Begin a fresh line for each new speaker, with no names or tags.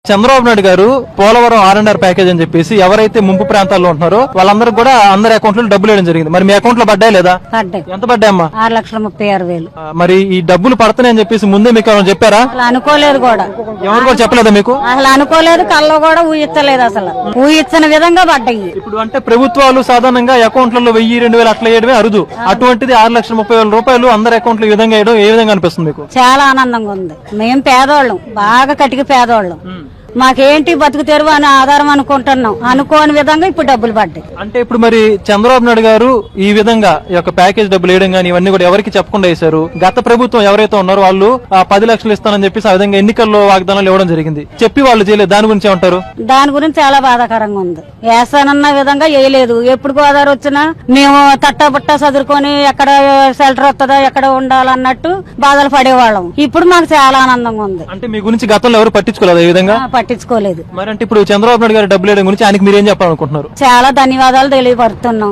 చంద్రబాబు నాయుడు గారు Polavaram R&R package అని చెప్పేసి ఎవరైతే ముంపు ప్రాంతాల్లో ఉంటున్నారో వాళ్ళందరూ కూడా అందరి అకౌంట్ లో డబ్బులు వేయడం జరిగింది. మరి మీ అకౌంట్ లో పడ్డాయి లేదా?
పడ్డాయి.
ఎంత పడ్డాయమ్మా?
6,36,000.
మరి ఈ డబ్బులు పడతాయని చెప్పేసి ముందే మీకు ఏమైనా చెప్పారా?
అసలు అనుకోలేదు కూడా.
ఎవరు కూడా చెప్పలేదా మీకు?
అసలు అనుకోలేదు, కల్లో కూడా ఊహించలేదు. అసలు ఊహించని విధంగా పడ్డాయి.
ఇప్పుడు అంటే ప్రభుత్వాలు సాధారణంగా అకౌంట్లలో 1000-2000 అట్లా వేయడమే అరుదు. అటువంటిది 6,30,000 రూపాయలు అందరి అకౌంట్ లో ఈ విధంగా వేయడం ఏ విధంగా అనిపిస్తుంది మీకు?
చాలా ఆనందంగా ఉంది. మేము పేదవాళ్ళం, బాగా కటికి పేదవాళ్ళం. మాకేంటి బతుకు తెరువు అని ఆధారం అనుకుంటున్నాం. అనుకోని విధంగా ఇప్పుడు డబ్బులు పడ్డాయి.
అంటే ఇప్పుడు మరి చంద్రబాబు నాయుడు గారు ఈ విధంగా ఈ యొక్క ప్యాకేజ్ డబ్బులు వేయడం గానీ ఇవన్నీ కూడా ఎవరికి చెప్పకుండా వేశారు. గత ప్రభుత్వం ఎవరైతే ఉన్నారో వాళ్ళు 10 లక్షలు ఇస్తానని చెప్పేసి ఆ విధంగా ఎన్నికల్లో వాగ్దానాలు ఇవ్వడం జరిగింది. చెప్పి వాళ్ళు చేయలేదు. దాని గురించి ఏమంటారు?
దాని గురించి చాలా బాధాకరంగా ఉంది. వేస్తానన్న విధంగా వేయలేదు. ఎప్పుడు గోదావరి వచ్చినా మేము తట్టబుట్ట చదువుకొని ఎక్కడ షెల్టర్ వస్తుందా, ఎక్కడ ఉండాలన్నట్టు బాధలు పడేవాళ్ళం. ఇప్పుడు మాకు చాలా ఆనందంగా ఉంది.
అంటే మీ గురించి గతంలో ఎవరు పట్టించుకోలేదు ఈ విధంగా?
పట్టించుకోలేదు.
మరి అంటే ఇప్పుడు చంద్రబాబు నాయుడు గారి డబ్బులు వేయడం గురించి ఆయనకి మీరేం చెప్పాలనుకుంటున్నారు?
చాలా ధన్యవాదాలు తెలియపరుస్తున్నాం.